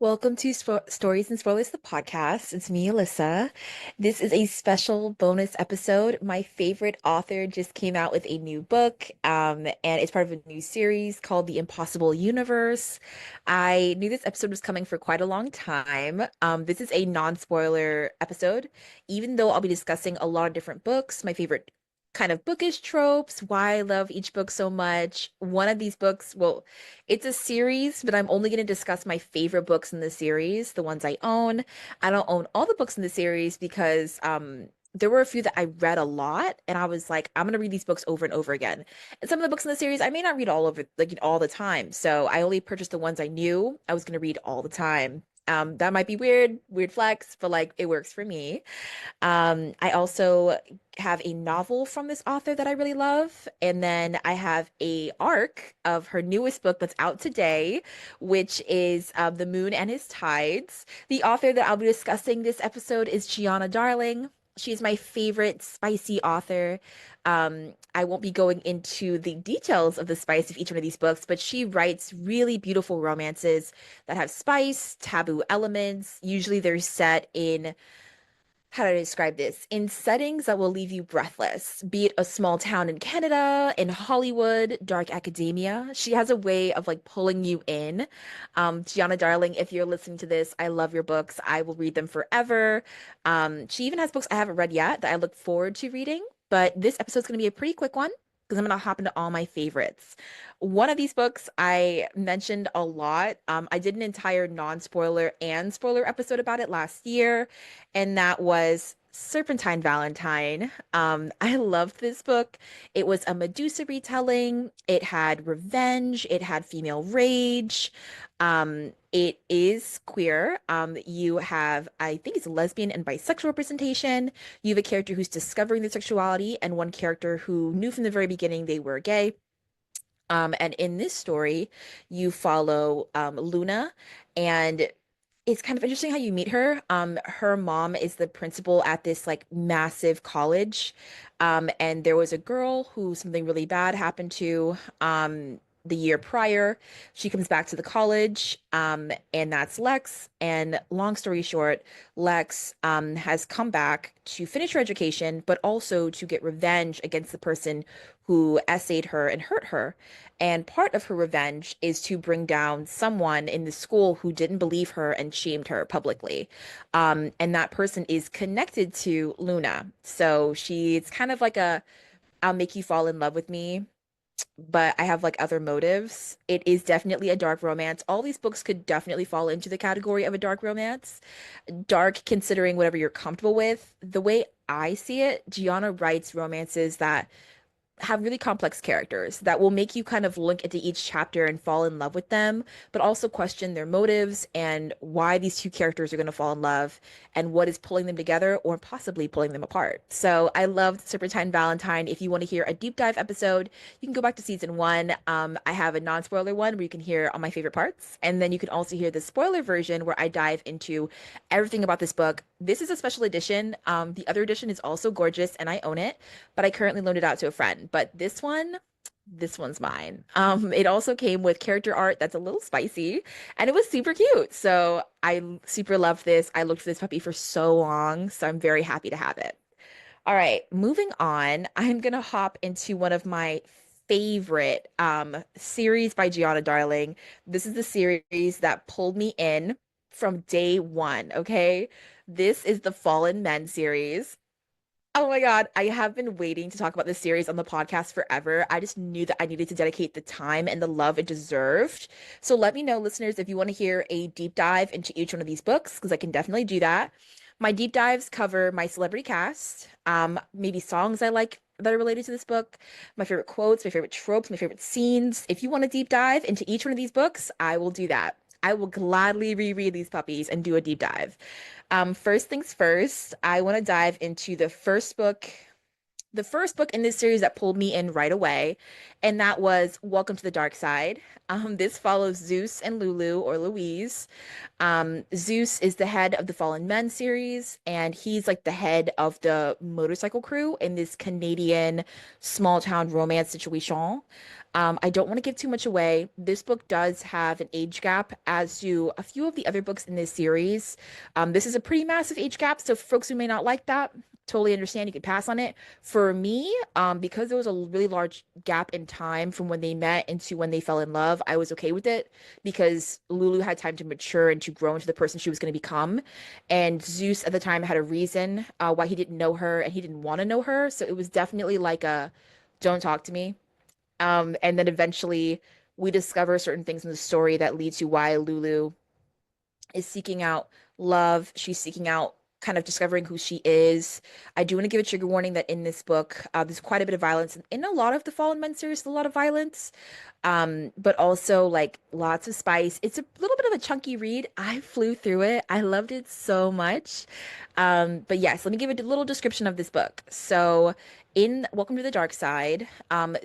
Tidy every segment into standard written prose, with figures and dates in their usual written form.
Welcome to Stories and Spoilers, the podcast. It's me, Alyssa. This is a special bonus episode. My favorite author just came out with a new book, and it's part of a new series called The Impossible Universe. I knew this episode was coming for quite a long time. This is a non-spoiler episode, even though I'll be discussing a lot of different books, my favorite kind of bookish tropes, why I love each book so much. One of these books, well, it's a series, but I'm only going to discuss my favorite books in the series, the ones I own. I don't own all the books in the series because there were a few that I read a lot, and I was like, I'm going to read these books over and over again. And some of the books in the series I may not read all over like all the time. So I only purchased the ones I knew I was going to read all the time. That might be weird flex, but like it works for me. I also have a novel from this author that I really love, and then I have a arc of her newest book that's out today, which is The Moon and His Tides. The author that I'll be discussing this episode is Giana Darling. She's my favorite spicy author. I won't be going into the details of the spice of each one of these books, but she writes really beautiful romances that have spice, taboo elements. Usually they're set in how do I describe this? In settings that will leave you breathless, be it a small town in Canada, in Hollywood, dark academia. She has a way of like pulling you in. Gianna Darling, if you're listening to this, I love your books. I will read them forever. She even has books I haven't read yet that I look forward to reading. But this episode's going to be a pretty quick one because I'm going to hop into all my favorites. One of these books I mentioned a lot. I did an entire non-spoiler and spoiler episode about it last year, and that was Serpentine Valentine. I loved this book. It was a Medusa retelling. It had revenge. It had female rage. It is queer. You have, I think it's lesbian and bisexual representation. You have a character who's discovering their sexuality, and one character who knew from the very beginning they were gay. And in this story, you follow Luna, and it's kind of interesting how you meet her. Her mom is the principal at this like massive college. And there was a girl who something really bad happened to the year prior. She comes back to the college, and that's Lex. And long story short, Lex has come back to finish her education, but also to get revenge against the person who essayed her and hurt her. And part of her revenge is to bring down someone in the school who didn't believe her and shamed her publicly. And that person is connected to Luna. So she's kind of like a I'll make you fall in love with me, but I have like other motives. It is definitely a dark romance. All these books could definitely fall into the category of a dark romance. Dark considering whatever you're comfortable with. The way I see it, Gianna writes romances that have really complex characters that will make you kind of look into each chapter and fall in love with them, but also question their motives and why these two characters are going to fall in love and what is pulling them together or possibly pulling them apart. So I loved Serpentine Valentine. If you want to hear a deep dive episode, you can go back to season one. I have a non-spoiler one where you can hear all my favorite parts. And then you can also hear the spoiler version where I dive into everything about this book. This is a special edition. The other edition is also gorgeous and I own it, but I currently loaned it out to a friend. But this one's mine. It also came with character art that's a little spicy, and it was super cute. So I super loved this. I looked for this puppy for so long, so I'm very happy to have it. All right, moving on. I'm gonna hop into one of my favorite series by Gianna Darling. This is the series that pulled me in from day one, okay? This is the Fallen Men series. Oh my God, I have been waiting to talk about this series on the podcast forever. I just knew that I needed to dedicate the time and the love it deserved. So let me know, listeners, if you want to hear a deep dive into each one of these books, because I can definitely do that. My deep dives cover my celebrity cast, maybe songs I like that are related to this book, my favorite quotes, my favorite tropes, my favorite scenes. If you want to deep dive into each one of these books, I will do that. I will gladly reread these puppies and do a deep dive. First things first, I want to dive into the first book the first book in this series that pulled me in right away, and that was Welcome to the Dark Side. This follows Zeus and Lulu, or Louise. Zeus is the head of the Fallen Men series, and he's like the head of the motorcycle crew in this Canadian small town romance situation. I don't want to give too much away. This book does have an age gap, as do a few of the other books in this series. This is a pretty massive age gap, so for folks who may not like that, totally understand. You could pass on it. For me, because there was a really large gap in time from when they met into when they fell in love, I was okay with it because Lulu had time to mature and to grow into the person she was going to become. And Zeus at the time had a reason why he didn't know her and he didn't want to know her. So it was definitely like a don't talk to me. And then eventually we discover certain things in the story that lead to why Lulu is seeking out love. She's seeking out kind of discovering who she is. I do want to give a trigger warning that in this book, there's quite a bit of violence. In a lot of the Fallen Men series, a lot of violence, but also like lots of spice. It's a little bit of a chunky read. I flew through it. I loved it so much. But yes, let me give a little description of this book. So, in Welcome to the Dark Side,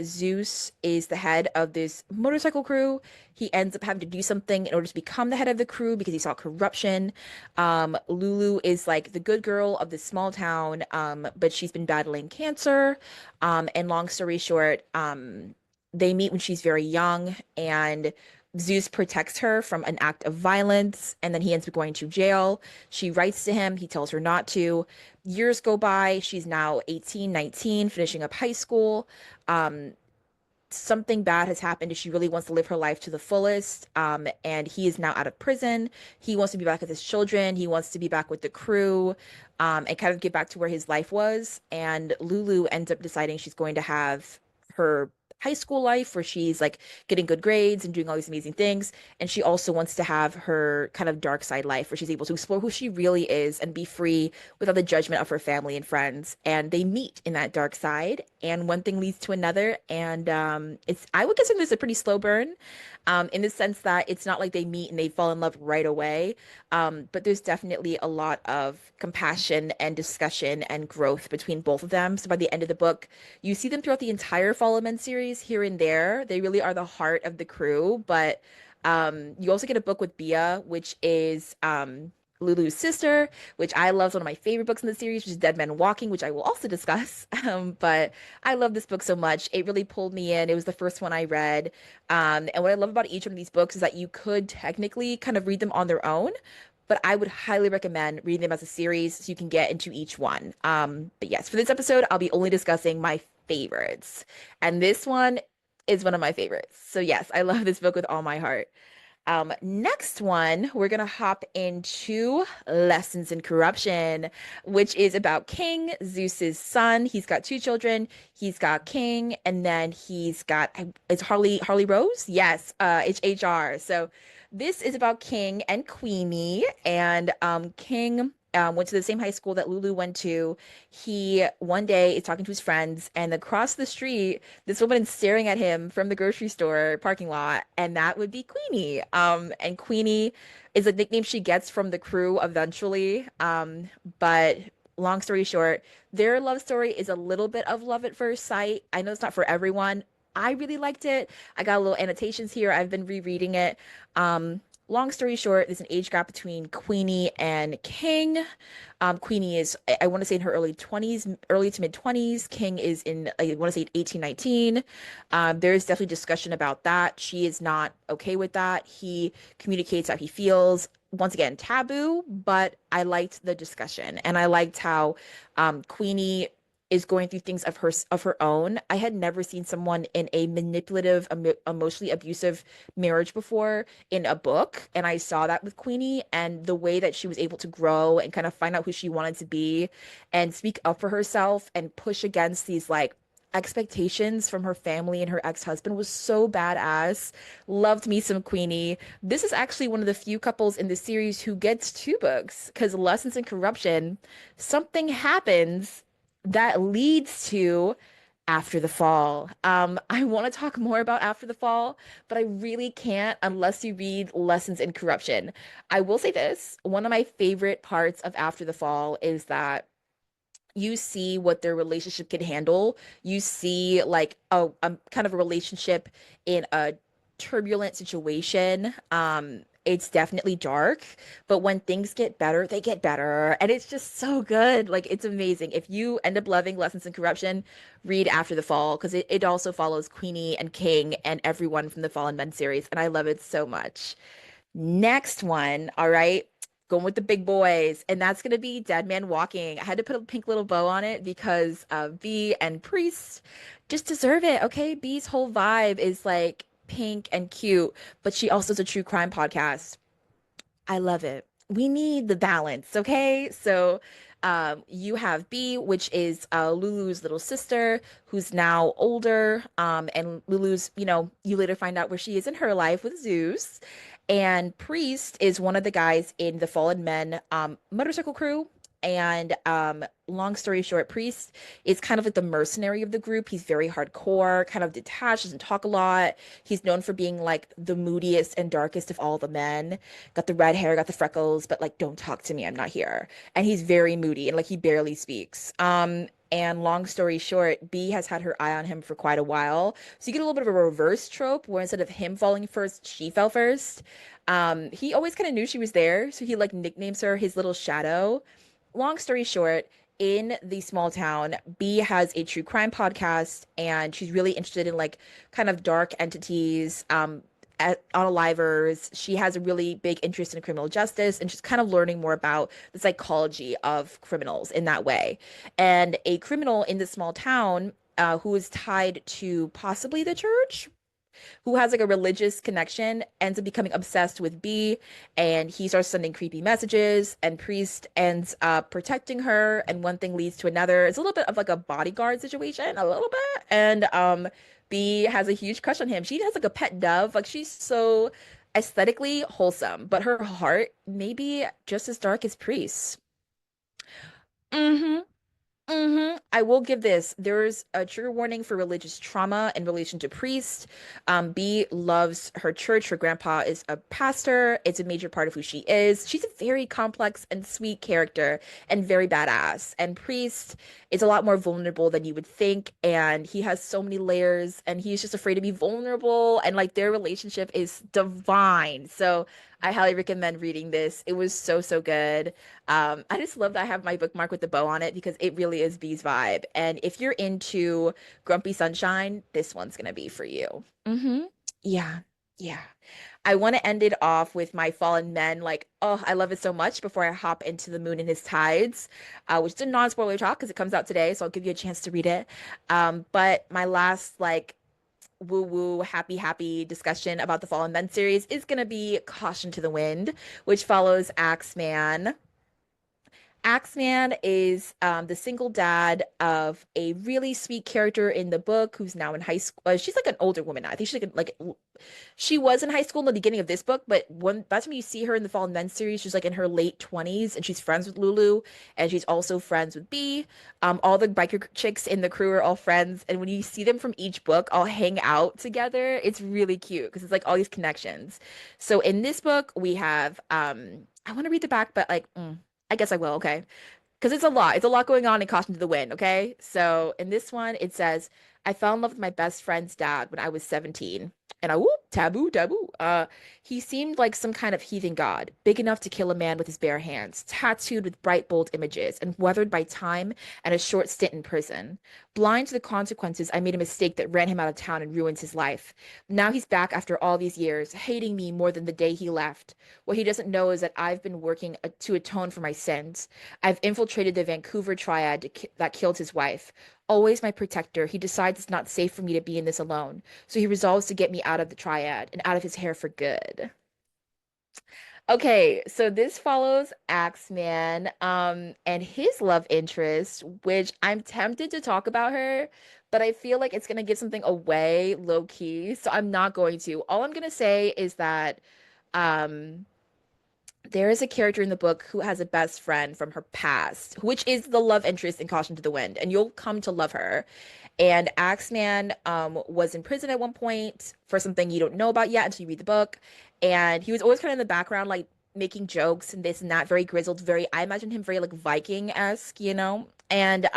Zeus is the head of this motorcycle crew. He ends up having to do something in order to become the head of the crew because he saw corruption. Lulu is like the good girl of this small town, but she's been battling cancer. And long story short, they meet when she's very young, and Zeus protects her from an act of violence, and then he ends up going to jail. She writes to him, he tells her not to. Years go by, she's now 18, 19, finishing up high school. Um, Something bad has happened and she really wants to live her life to the fullest. And he is now out of prison. He wants to be back with his children. He wants to be back with the crew, and kind of get back to where his life was. And Lulu ends up deciding she's going to have her high school life where she's like getting good grades and doing all these amazing things. And she also wants to have her kind of dark side life where she's able to explore who she really is and be free without the judgment of her family and friends. And they meet in that dark side, and one thing leads to another. And it's I would consider this a pretty slow burn, in the sense that it's not like they meet and they fall in love right away. But there's definitely a lot of compassion and discussion and growth between both of them. So by the end of the book, you see them throughout the entire Follow Men series here and there. They really are the heart of the crew, but you also get a book with Bia, which is Lulu's sister, which I love. Is one of my favorite books in the series, which is Dead Men Walking, which I will also discuss. But I love this book so much. It really pulled me in. It was the first one I read. And what I love about each one of these books is that you could technically kind of read them on their own, but I would highly recommend reading them as a series so you can get into each one. But yes, for this episode, I'll be only discussing my favorites. And this one is one of my favorites. So yes, I love this book with all my heart. Next one, we're gonna hop into Lessons in Corruption, which is about King, Zeus's son. He's got two children. He's got King, and then he's got it's Harley Rose? Yes, it's HR. So this is about King and Queenie, and King went to the same high school that Lulu went to. He one day is talking to his friends, and across the street, this woman is staring at him from the grocery store parking lot, and that would be Queenie. And Queenie is a nickname she gets from the crew eventually. But long story short, their love story is a little bit of love at first sight. I know it's not for everyone. I really liked it. I got a little annotations here. I've been rereading it. Long story short, there's an age gap between Queenie and King. Queenie is, I want to say in her early 20s, early to mid 20s. King is in, I want to say 18, 19. There is definitely discussion about that. She is not okay with that. He communicates how he feels. Once again, taboo, but I liked the discussion and I liked how Queenie is going through things of her own. I had never seen someone in a manipulative, emotionally abusive marriage before in a book, and I saw that with Queenie and the way that she was able to grow and kind of find out who she wanted to be and speak up for herself and push against these like expectations from her family and her ex-husband was so badass. Loved me some Queenie. This is actually one of the few couples in the series who gets two books because Lessons in Corruption, something happens that leads to After the Fall. I want to talk more about After the Fall, but I really can't unless you read Lessons in Corruption. I will say this, one of my favorite parts of After the Fall is that you see what their relationship can handle. You see like a kind of a relationship in a turbulent situation. It's definitely dark, but when things get better, they get better. And it's just so good. Like it's amazing. If you end up loving Lessons in Corruption, read After the Fall because it also follows Queenie and King and everyone from the Fallen Men series. And I love it so much. Next one, all right, going with the big boys, and that's gonna be Dead Man Walking. I had to put a pink little bow on it because B and Priest just deserve it. Okay, B's whole vibe is like pink and cute, but she also is a true crime podcast. I love it. We need the balance, okay? So, you have B, which is Lulu's little sister, who's now older. And Lulu's, you later find out where she is in her life with Zeus. And Priest is one of the guys in the Fallen Men motorcycle crew. And long story short, Priest is kind of like the mercenary of the group. He's very hardcore, kind of detached, doesn't talk a lot. He's known for being like the moodiest and darkest of all the men. Got the red hair, got the freckles, but like, don't talk to me, I'm not here. And he's very moody and like he barely speaks. And long story short, B has had her eye on him for quite a while. So you get a little bit of a reverse trope where instead of him falling first, she fell first. He always kind of knew she was there, so he like nicknames her his little shadow. Long story short, in the small town, B has a true crime podcast and she's really interested in like kind of dark entities, unalivers. She has a really big interest in criminal justice and she's kind of learning more about the psychology of criminals in that way. And a criminal in this small town, who is tied to possibly the church, who has like a religious connection, ends up becoming obsessed with B, and he starts sending creepy messages, and Priest ends up protecting her, and one thing leads to another. It's a little bit of like a bodyguard situation, a little bit. And B has a huge crush on him. She has like a pet dove. Like she's so aesthetically wholesome, but her heart may be just as dark as Priest's. Mm-hmm. I will give this. There's a trigger warning for religious trauma in relation to priest. B loves her church. Her grandpa is a pastor. It's a major part of who she is. She's a very complex and sweet character and very badass. And priest is a lot more vulnerable than you would think. And he has so many layers and he's just afraid to be vulnerable. And like their relationship is divine. So I highly recommend reading this. It was so, so good. I just love that I have my bookmark with the bow on it because it really is Bee's vibe. And if you're into Grumpy Sunshine, this one's gonna be for you. Yeah, yeah. I want to end it off with my Fallen Men. Like, oh, I love it so much before I hop into The Moon and His Tides, which is a non-spoiler talk because it comes out today, so I'll give you a chance to read it. But my last like woo-woo happy discussion about the Fallen Men series is gonna be Caution to the Wind, which follows Axeman. Axeman is the single dad of a really sweet character in the book who's now in high school. She's like an older woman now. I think she's like she was in high school in the beginning of this book, but when by the time you see her in the Fallen Men series, she's like in her late 20s and she's friends with Lulu and she's also friends with B. All the biker chicks in the crew are all friends, and when you see them from each book all hang out together, it's really cute because it's like all these connections. So in this book, we have I want to read the back, but like I guess I will, okay. Because it's a lot. It's a lot going on in Caution to the Wind, okay? So in this one, it says, I fell in love with my best friend's dad when I was 17. And I, whoop, taboo, taboo. He seemed like some kind of heathen god, big enough to kill a man with his bare hands, tattooed with bright, bold images, and weathered by time and a short stint in prison. Blind to the consequences, I made a mistake that ran him out of town and ruined his life. Now he's back after all these years, hating me more than the day he left. What he doesn't know is that I've been working to atone for my sins. I've infiltrated the Vancouver triad that killed his wife. Always my protector, he decides it's not safe for me to be in this alone. So he resolves to get me out of the triad and out of his hair for good. Okay, so this follows Axeman, and his love interest, which I'm tempted to talk about her, but I feel like it's gonna give something away low key, so I'm not going to. All I'm gonna say is that um there is a character in the book who has a best friend from her past, which is the love interest in Caution to the Wind, and you'll come to love her. And Axeman was in prison at one point for something you don't know about yet until you read the book. And he was always kind of in the background, like making jokes and this and that, very grizzled, very, I imagine him very like Viking-esque, you know? And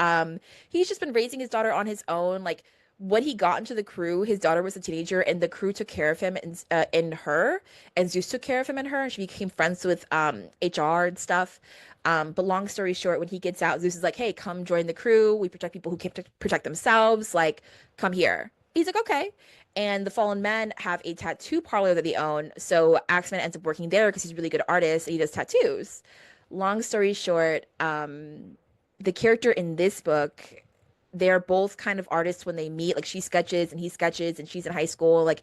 he's just been raising his daughter on his own. Like when he got into the crew, his daughter was a teenager, and the crew took care of him and her, and Zeus took care of him and her, and she became friends with HR and stuff. But long story short, when he gets out, Zeus is like, "Hey, come join the crew. We protect people who can't protect themselves. Like, come here." He's like, "Okay." And the Fallen Men have a tattoo parlor that they own. So Axeman ends up working there because he's a really good artist and he does tattoos. Long story short, the character in this book, they're both kind of artists when they meet. Like she sketches and he sketches, and she's in high school. Like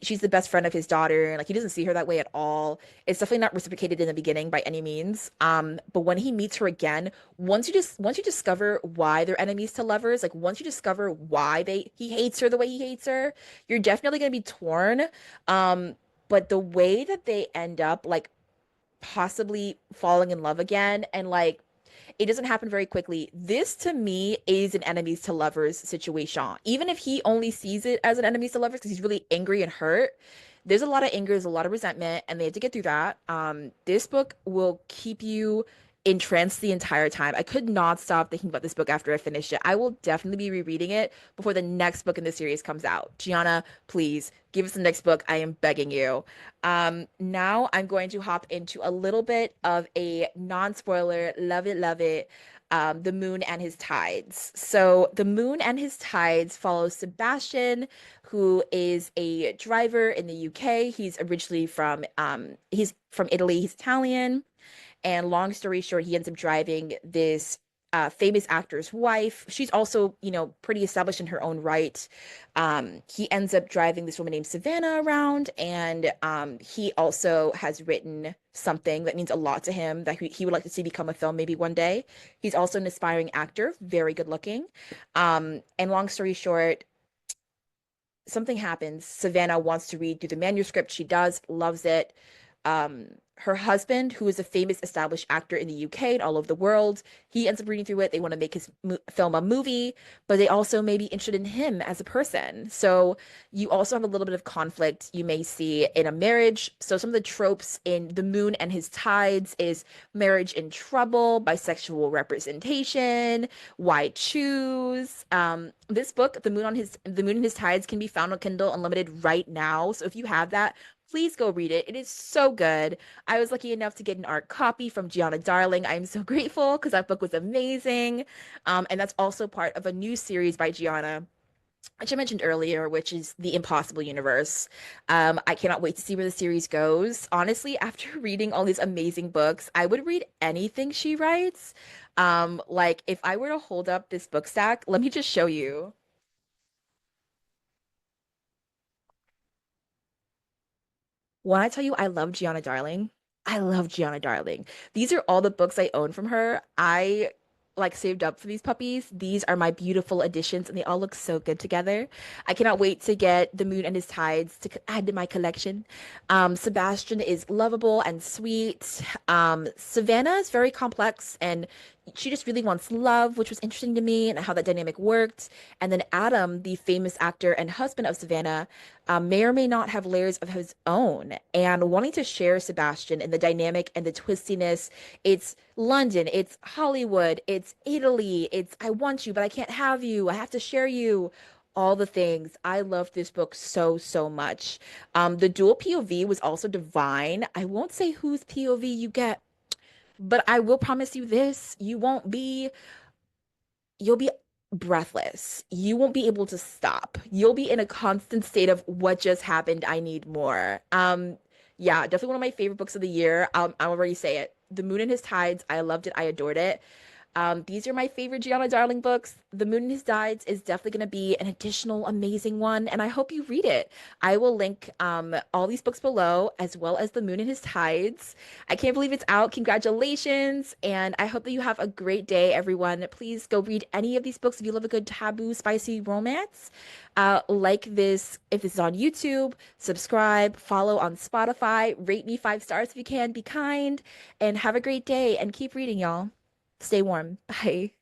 she's the best friend of his daughter, and like he doesn't see her that way at all. It's definitely not reciprocated in the beginning by any means. But when he meets her again, once you discover why they're enemies to lovers, like once you discover why they he hates her the way he hates her, you're definitely gonna be torn. But the way that they end up like possibly falling in love again and like it doesn't happen very quickly. This to me is an enemies to lovers situation. Even if he only sees it as an enemies to lovers because he's really angry and hurt, there's a lot of anger, there's a lot of resentment, and they have to get through that. This book will keep you entranced the entire time. I could not stop thinking about this book after I finished it. I will definitely be rereading it before the next book in the series comes out. Gianna, please give us the next book. I am begging you. Now I'm going to hop into a little bit of a non-spoiler, love it, The Moon and His Tides. So, The Moon and His Tides follows Sebastian, who is a driver in the UK. He's from Italy, he's Italian. And long story short, he ends up driving this famous actor's wife. She's also, pretty established in her own right. He ends up driving this woman named Savannah around, and he also has written something that means a lot to him that he would like to see become a film maybe one day. He's also an aspiring actor, very good looking. And long story short, something happens. Savannah wants to read through the manuscript. She does, loves it. Her husband, who is a famous established actor in the UK and all over the world, he ends up reading through it. They want to make his film a movie, but they also may be interested in him as a person. So you also have a little bit of conflict you may see in a marriage. So some of the tropes in The Moon and His Tides is marriage in trouble, bisexual representation, why choose. This book, The Moon and His Tides, can be found on Kindle Unlimited right now. So if you have that, please go read it. It is so good. I was lucky enough to get an art copy from Giana Darling. I am so grateful because that book was amazing. And that's also part of a new series by Giana, which I mentioned earlier, which is The Impossible Universe. I cannot wait to see where the series goes. Honestly, after reading all these amazing books, I would read anything she writes. Like if I were to hold up this book stack, let me just show you. When I tell you I love Gianna Darling, I love Gianna Darling. These are all the books I own from her. I like saved up for these puppies. These are my beautiful additions, and they all look so good together. I cannot wait to get The Moon and His Tides to add to my collection. Sebastian is lovable and sweet. Savannah is very complex and she just really wants love, which was interesting to me and how that dynamic worked. And then Adam, the famous actor and husband of Savannah, may or may not have layers of his own. And wanting to share Sebastian and the dynamic and the twistiness. It's London, it's Hollywood, it's Italy, it's I want you, but I can't have you. I have to share you. All the things. I love this book so, so much. The dual POV was also divine. I won't say whose POV you get, but I will promise you this, you'll be breathless. You won't be able to stop. You'll be in a constant state of what just happened. I need more. Yeah, definitely one of my favorite books of the year. I'll already say it. The Moon and His Tides. I loved it. I adored it. These are my favorite Gianna Darling books. The Moon and His Tides is definitely going to be an additional amazing one, and I hope you read it. I will link all these books below, as well as The Moon and His Tides. I can't believe it's out. Congratulations, and I hope that you have a great day, everyone. Please go read any of these books if you love a good taboo, spicy romance. Like this if this is on YouTube, subscribe, follow on Spotify, rate me 5 stars if you can, be kind, and have a great day and keep reading, y'all. Stay warm. Bye.